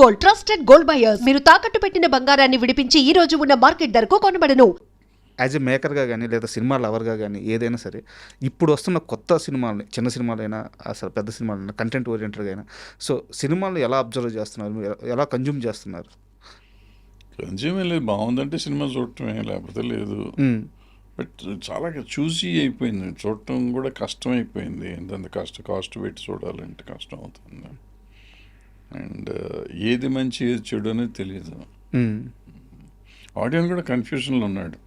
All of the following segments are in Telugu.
Gold, trusted gold buyers. మీరు తాకట్టు పెట్టిన బంగారాన్ని విడిపించి ఈ రోజు ఉన్న మార్కెట్ ధరకు కొనబడను. యాజ్ ఎ మేకర్గా కానీ లేదా సినిమా లవర్గా కానీ ఏదైనా సరే ఇప్పుడు వస్తున్న కొత్త సినిమాలని, చిన్న సినిమాలైనా అసలు పెద్ద సినిమాలైనా, కంటెంట్ ఓరియంటెడ్గా అయినా, సో సినిమాలను ఎలా అబ్జర్వ్ చేస్తున్నారు, మీరు ఎలా కన్జ్యూమ్ చేస్తున్నారు? కన్జ్యూమ్ లేదు, బాగుందంటే సినిమా చూడటమే, లేకపోతే లేదు. బట్ చాలా చూసి అయిపోయింది, చూడటం కూడా కష్టం అయిపోయింది. ఎంత కాస్ట్ పెట్టి చూడాలంటే కష్టం అవుతుంది. అండ్ ఏది మంచి ఏది చెడు అనేది తెలియదు. ఆడియన్స్ కూడా కన్ఫ్యూజన్లో ఉన్నాడు.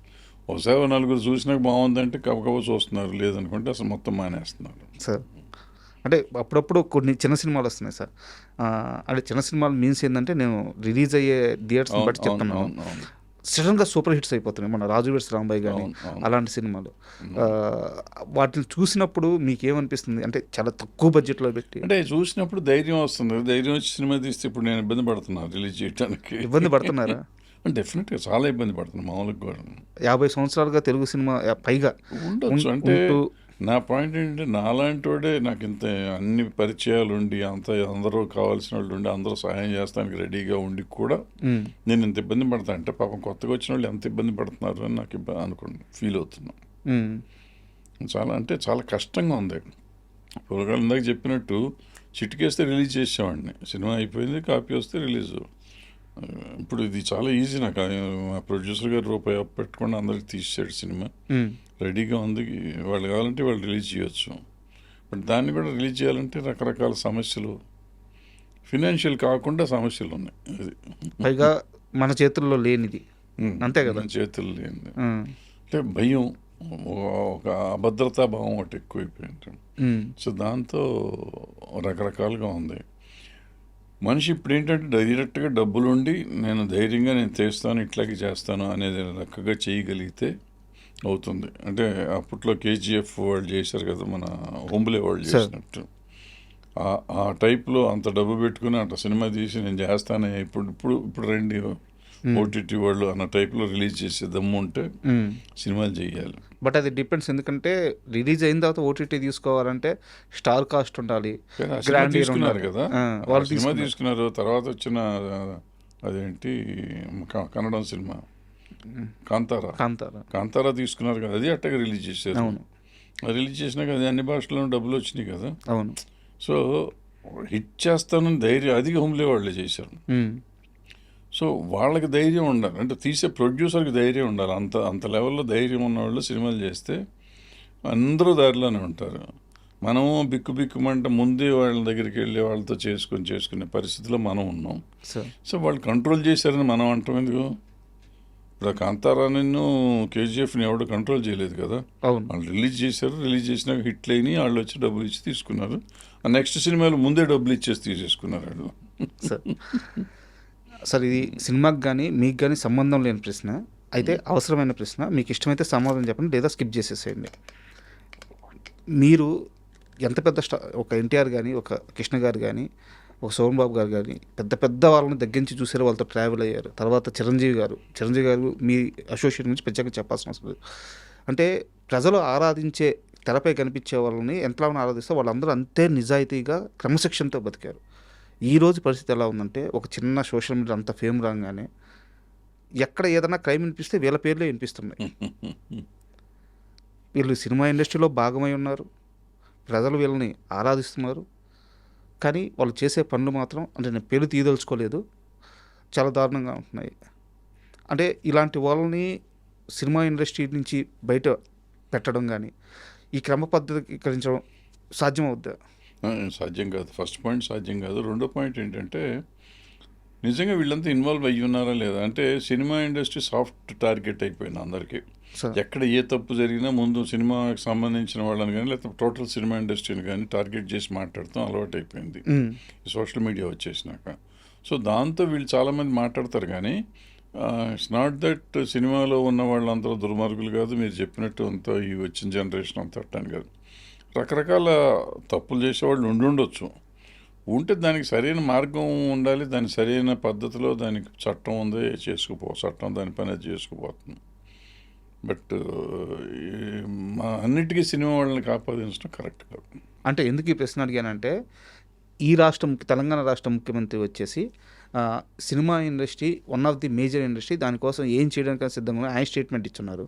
ఒకసారి నలుగురు చూసినాక బాగుందంటే కబకబ చూస్తున్నారు, లేదనుకుంటే అసలు మొత్తం మానేస్తున్నారు. సార్ అంటే అప్పుడప్పుడు కొన్ని చిన్న సినిమాలు వస్తున్నాయి సార్. అంటే చిన్న సినిమాలు మీన్స్ ఏంటంటే నేను రిలీజ్ అయ్యే థియేటర్స్ బట్టి చెప్తున్నాను, సడన్గా సూపర్ హిట్స్ అయిపోతున్నాయి. మన రాజు వెడ్స్ రాంబాయ్ కానీ అలాంటి సినిమాలు వాటిని చూసినప్పుడు మీకు ఏమనిపిస్తుంది? అంటే చాలా తక్కువ బడ్జెట్లో పెట్టి అంటే చూసినప్పుడు ధైర్యం వస్తుంది. ధైర్యం వచ్చి సినిమా తీస్తే ఇప్పుడు నేను ఇబ్బంది పడుతున్నాను రిలీజ్ చేయడానికి. ఇబ్బంది పడుతున్నారా? డెఫినెట్గా చాలా ఇబ్బంది పడుతున్నాను. మామూలుగా కూడా 50 సంవత్సరాలుగా తెలుగు సినిమా పైగా ఉండొచ్చు. అంటే నా పాయింట్ ఏంటంటే నాలాంటి వాడే నాకు ఇంత అన్ని పరిచయాలు ఉండి అందరూ కావాల్సిన వాళ్ళు ఉండి అందరూ సహాయం చేస్తానికి రెడీగా ఉండి కూడా నేను ఇంత ఇబ్బంది పడతా అంటే పాపం కొత్తగా వచ్చిన వాళ్ళు ఎంత ఇబ్బంది పడుతున్నారు అని నాకు ఫీల్ అవుతున్నాను. చాలా అంటే చాలా కష్టంగా ఉంది. పూర్వకాలం ఇందాక చెప్పినట్టు చిటికేస్తే రిలీజ్ చేసేవాడిని, సినిమా అయిపోయింది, కాపీ వస్తే రిలీజు. ఇప్పుడు ఇది చాలా ఈజీ. నాకు మా ప్రొడ్యూసర్ గారు రూపాయి పెట్టుకుండా అందరికి తీసేసాడు సినిమా, రెడీగా ఉంది. వాళ్ళు కావాలంటే వాళ్ళు రిలీజ్ చేయొచ్చు. బట్ దాన్ని కూడా రిలీజ్ చేయాలంటే రకరకాల సమస్యలు, ఫినాన్షియల్ కాకుండా సమస్యలు ఉన్నాయి. అది పైగా మన చేతుల్లో లేనిది, అంతే కదా, మన చేతుల్లో లేనిది. అంటే భయం, ఒక అభద్రతా భావం ఒకటి ఎక్కువైపోయింది. సో దాంతో రకరకాలుగా ఉంది. మనిషి ఇప్పుడు ఏంటంటే డైరెక్ట్గా డబ్బులుండి నేను ధైర్యంగా నేను చేస్తాను, ఇట్లాగే చేస్తాను అనేది లెక్కగా చేయగలిగితే అవుతుంది. అంటే అప్పట్లో కేజీఎఫ్ వాళ్ళు చేశారు కదా, మన హోంబులే వాళ్ళు చేసినట్టు ఆ టైప్లో అంత డబ్బు పెట్టుకుని అట్లా సినిమా తీసి నేను చేస్తాను, ఇప్పుడు రండి ఓటీటీ వాళ్ళు అన్న టైప్లో రిలీజ్ చేసే దమ్ము ఉంటే సినిమాలు చేయాలి. బట్ అది డిపెండ్స్, ఎందుకంటే రిలీజ్ అయిన తర్వాత ఓటీటీ తీసుకోవాలంటే స్టార్ కాస్ట్ ఉండాలి. తీసుకున్నారు కదా వాళ్ళు, సినిమా తీసుకున్నారు. తర్వాత వచ్చిన అదేంటి కన్నడం సినిమా కాంతారా తీసుకున్నారు కదా, అది అట్టగా రిలీజ్ చేశారు. రిలీజ్ చేసినాక అది అన్ని భాషల్లో డబ్బులు వచ్చినాయి కదా. అవును. సో హిట్ చేస్తానని ధైర్యం అది హోమ్లే వాళ్ళే చేశారు. సో వాళ్ళకి ధైర్యం ఉండాలి, అంటే తీసే ప్రొడ్యూసర్కి ధైర్యం ఉండాలి. అంత లెవెల్లో ధైర్యం ఉన్నవాళ్ళు సినిమాలు చేస్తే అందరూ దారిలోనే ఉంటారు. మనము బిక్కుమంటే ముందే వాళ్ళ దగ్గరికి వెళ్ళి వాళ్ళతో చేసుకునే పరిస్థితిలో మనం ఉన్నాం. సో వాళ్ళు కంట్రోల్ చేశారని మనం అంటాం ఎందుకు? ఇప్పుడు కాంతారా నిన్ను కేజీఎఫ్ని ఎవడు కంట్రోల్ చేయలేదు కదా. వాళ్ళు రిలీజ్ చేశారు, రిలీజ్ చేసినాక హిట్లు అయినాయి, వాళ్ళు వచ్చి డబ్బులు ఇచ్చి తీసుకున్నారు. ఆ నెక్స్ట్ సినిమాలు ముందే డబ్బులు ఇచ్చేసి తీసేసుకున్నారు వాళ్ళు. సార్ ఇది సినిమాకి కానీ మీకు కానీ సంబంధం లేని ప్రశ్న, అయితే అవసరమైన ప్రశ్న. మీకు ఇష్టమైతే సమాధానం చెప్పండి, లేదా స్కిప్ చేసేసేయండి. మీరు ఎంత పెద్ద ఒక ఎన్టీఆర్ కానీ, ఒక కృష్ణ గారు కానీ, ఒక సోమన్ బాబు గారు కానీ పెద్ద వాళ్ళని దగ్గర నుంచి చూసారు, వాళ్ళతో ట్రావెల్ అయ్యారు. తర్వాత చిరంజీవి గారు మీ అసోసియేట్ నుంచి ప్రత్యేకంగా చెప్పాల్సిన అవసరం లేదు. అంటే ప్రజలు ఆరాధించే, తెరపై కనిపించే వాళ్ళని ఎంతలా ఆరాధిస్తే వాళ్ళందరూ అంతే నిజాయితీగా క్రమశిక్షణతో బతికారు. ఈరోజు పరిస్థితి ఎలా ఉందంటే, ఒక చిన్న సోషల్ మీడియా అంత ఫేమ్ రాగానే ఎక్కడ ఏదైనా క్రైమ్ వినిపిస్తే వీళ్ళ పేర్లే వినిపిస్తున్నాయి. వీళ్ళు సినిమా ఇండస్ట్రీలో భాగమై ఉన్నారు, ప్రజలు వీళ్ళని ఆరాధిస్తున్నారు, కానీ వాళ్ళు చేసే పనులు మాత్రం, అంటే నేను పేరు తీయదలుచుకోలేదు, చాలా దారుణంగా ఉంటున్నాయి. అంటే ఇలాంటి వాళ్ళని సినిమా ఇండస్ట్రీ నుంచి బయట పెట్టడం కానీ, ఈ క్రమ పద్ధతికరించడం సాధ్యమవుద్దా? సాధ్యం కాదు. ఫస్ట్ పాయింట్ సాధ్యం కాదు. రెండో పాయింట్ ఏంటంటే నిజంగా వీళ్ళంతా ఇన్వాల్వ్ అయ్యి ఉన్నారా లేదా అంటే, సినిమా ఇండస్ట్రీ సాఫ్ట్ టార్గెట్ అయిపోయింది అందరికీ. ఎక్కడ ఏ తప్పు జరిగినా ముందు సినిమాకి సంబంధించిన వాళ్ళని కానీ, లేకపోతే టోటల్ సినిమా ఇండస్ట్రీని కానీ టార్గెట్ చేసి మాట్లాడతాం అలవాటు అయిపోయింది సోషల్ మీడియా వచ్చేసినాక. సో దాంతో వీళ్ళు చాలామంది మాట్లాడతారు, కానీ ఇట్స్ నాట్ దట్ సినిమాలో ఉన్న వాళ్ళంతా దుర్మార్గులు కాదు. మీరు చెప్పినట్టు అంతా ఈ వచ్చిన జనరేషన్ అంతా అట్టాను కాదు. రకరకాల తప్పులు చేసేవాళ్ళు ఉండొచ్చు. ఉంటే దానికి సరైన మార్గం ఉండాలి, దాని సరైన పద్ధతిలో దానికి చట్టం ఉంది, చట్టం దాని పని అది చేసుకుపోతుంది. బట్ అన్నిటికీ సినిమా వాళ్ళని కాపాదించడం కరెక్ట్ కాదు. అంటే ఎందుకు ఈ ప్రశ్న అడిగానంటే, ఈ తెలంగాణ రాష్ట్ర ముఖ్యమంత్రి వచ్చేసి cinema industry one of the major industry, దానికోసం ఏం చేయడానికి సిద్ధంగా ఆయన స్టేట్మెంట్ ఇచ్చున్నారు.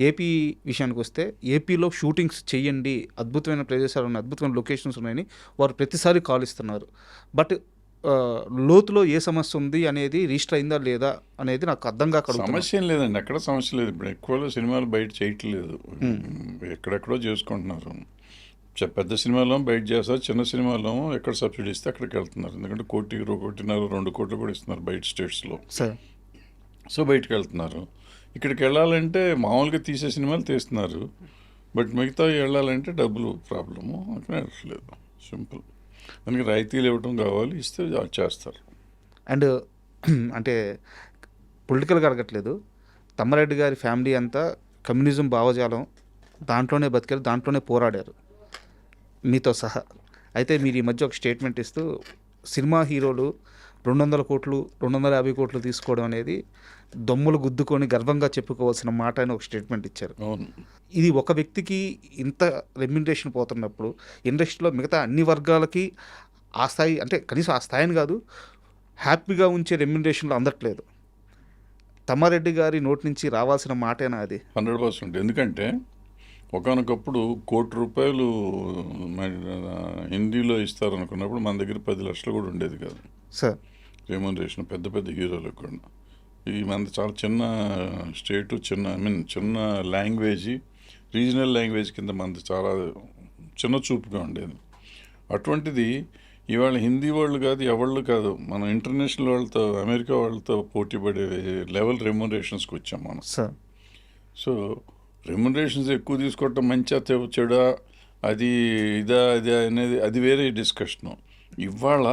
ఏపీ విషయానికి వస్తే ఏపీలో షూటింగ్స్ చేయండి, అద్భుతమైన ప్రదేశాలు ఉన్నాయి, అద్భుతమైన లొకేషన్స్ ఉన్నాయని వారు ప్రతిసారి కాల్ ఇస్తున్నారు. బట్ లోతులో ఏ సమస్య ఉంది అనేది రిజిస్టర్ అయిందా లేదా అనేది నాకు అర్థం కాక సమస్య ఏం లేదండి, ఎక్కడ సమస్య లేదు. ఇప్పుడు ఎక్కువలో సినిమాలు బయట చేయట్లేదు, ఎక్కడెక్కడో చేసుకుంటున్నారు. పెద్ద సినిమాలో బయట చేస్తారు, చిన్న సినిమాలో ఎక్కడ సబ్సిడీ ఇస్తే అక్కడికి వెళ్తున్నారు. ఎందుకంటే 1.5 కోటి 2 కోట్లు కూడా ఇస్తున్నారు బయట స్టేట్స్లో. సో బయటకు వెళ్తున్నారు. ఇక్కడికి వెళ్ళాలంటే మామూలుగా తీసే సినిమాలు తీస్తున్నారు, బట్ మిగతా వెళ్ళాలంటే డబ్బులు ప్రాబ్లము, అక్కడ వెళ్ళట్లేదు. సింపుల్. దానికి రాయితీలు ఇవ్వటం కావాలి, ఇస్తే చేస్తారు. అండ్ అంటే పొలిటికల్గా అడగట్లేదు, తమ్మారెడ్డి గారి ఫ్యామిలీ అంతా కమ్యూనిజం భావజాలం దాంట్లోనే బతికారు, దాంట్లోనే పోరాడారు మీతో సహా. అయితే మీరు ఈ మధ్య ఒక స్టేట్మెంట్ ఇస్తూ సినిమా హీరోలు 200 కోట్లు 250 కోట్లు తీసుకోవడం అనేది దొమ్ములు గుద్దుకొని గర్వంగా చెప్పుకోవాల్సిన మాట అని ఒక స్టేట్మెంట్ ఇచ్చారు. అవును. ఇది ఒక వ్యక్తికి ఇంత రెమ్యునరేషన్ పోతున్నప్పుడు ఇండస్ట్రీలో మిగతా అన్ని వర్గాలకి ఆ స్థాయి, అంటే కనీసం ఆ స్థాయిని కాదు, హ్యాపీగా ఉంచే రెమ్యునరేషన్లు అందట్లేదు. తమ్మారెడ్డి గారి నోటి నుంచి రావాల్సిన మాటేనా అది? 100%. ఎందుకంటే ఒకానొకప్పుడు ₹1 హిందీలో ఇస్తారు అనుకున్నప్పుడు మన దగ్గర 10 లక్షలు కూడా ఉండేది కాదు సార్ రెమ్యునరేషన్, పెద్ద పెద్ద హీరోలకు కూడా. ఈ మనది చాలా చిన్న స్టేటు, చిన్న లాంగ్వేజ్, రీజనల్ లాంగ్వేజ్ కింద మనది చాలా చిన్న చూపుగా ఉండేది. అటువంటిది ఇవాళ హిందీ వాళ్ళు కాదు, ఎవళ్ళు కాదు, మనం ఇంటర్నేషనల్ వాళ్ళతో, అమెరికా వాళ్ళతో పోటీ పడే లెవెల్ రెమ్యునరేషన్స్కి వచ్చాం మనం. సార్ సో రెమ్యునరేషన్స్ ఎక్కువ తీసుకోవటం మంచిగా చెడా, అది ఇదా అనేది అది వేరే డిస్కషను. ఇవాళ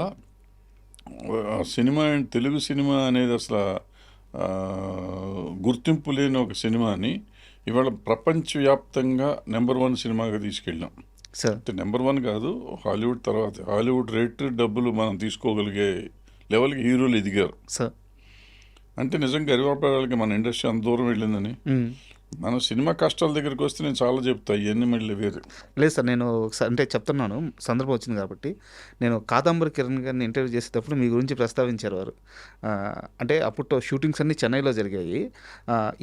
సినిమా, తెలుగు సినిమా అనేది అసలు గుర్తింపు లేని ఒక సినిమాని ఇవాళ ప్రపంచవ్యాప్తంగా నెంబర్ 1 సినిమాగా తీసుకెళ్ళాం. అంటే నెంబర్ 1 కాదు, హాలీవుడ్ తర్వాత, హాలీవుడ్ రేట్ డబ్బులు మనం తీసుకోగలిగే లెవెల్కి హీరోలు ఎదిగారు. అంటే నిజంగా గర్వపడాలి మన ఇండస్ట్రీ అంత దూరం వెళ్ళిందని. మన సినిమా కష్టాల దగ్గరికి వస్తే నేను చాలా చెప్తా, ఇవన్నీ మళ్ళీ వేరే లేదు సార్. నేను అంటే చెప్తున్నాను, సందర్భం వచ్చింది కాబట్టి. నేను కాదంబరి కిరణ్ గారిని ఇంటర్వ్యూ చేసేటప్పుడు మీ గురించి ప్రస్తావించారు వారు. అంటే అప్పుడు షూటింగ్స్ అన్నీ చెన్నైలో జరిగాయి.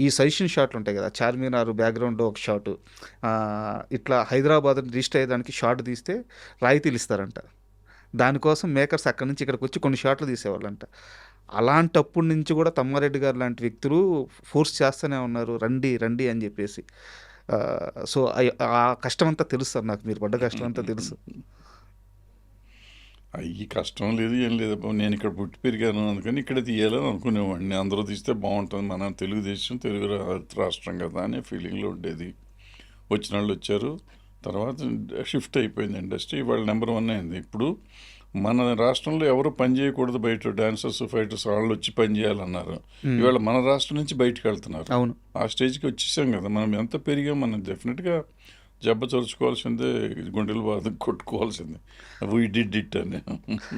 ఈ సజెషన్ షాట్లు ఉంటాయి కదా, చార్మినార్ బ్యాక్గ్రౌండ్లో ఒక షాటు, ఇట్లా హైదరాబాద్ రిజిస్టర్ అయ్యేదానికి షాట్ తీస్తే రాయితీలు ఇస్తారంట. దానికోసం మేకర్స్ అక్కడి నుంచి ఇక్కడికి వచ్చి కొన్ని షాట్లు తీసేవాళ్ళంట. అలాంటప్పటి నుంచి కూడా తమ్మారెడ్డి గారు లాంటి వ్యక్తులు ఫోర్స్ చేస్తూనే ఉన్నారు, రండి రండి అని చెప్పేసి. సో ఆ కష్టం అంతా తెలుసు సార్ నాకు, మీరు పడ్డ కష్టం అంతా తెలుసు. ఈ కష్టం లేదు, ఏం లేదు. నేను ఇక్కడ పుట్టి పెరిగాను, అందుకని ఇక్కడ తీయాలని అనుకునేవాడిని. అందరూ తీస్తే బాగుంటుంది, మన తెలుగుదేశం తెలుగు రాష్ట్రం కదా అనే ఫీలింగ్లో ఉండేది. వచ్చిన వాళ్ళు వచ్చారు, తర్వాత షిఫ్ట్ అయిపోయింది ఇండస్ట్రీ. ఇవాళ నెంబర్ 1 అయింది. ఇప్పుడు మన రాష్ట్రంలో ఎవరు పని చేయకూడదు, బయట డాన్సర్స్ ఫైటర్స్ వాళ్ళు వచ్చి పని చేయాలన్నారు. ఇవాళ మన రాష్ట్రం నుంచి బయటకు వెళ్తున్నారు. అవును, ఆ స్టేజ్కి వచ్చేసాం కదా. మనం ఎంత పెరిగాం, మనం డెఫినెట్గా జబ్బ చరుచుకోవాల్సిందే, గుండెలు బాధ కొట్టుకోవాల్సిందే. వీ డిడ్ ఇట్ అని.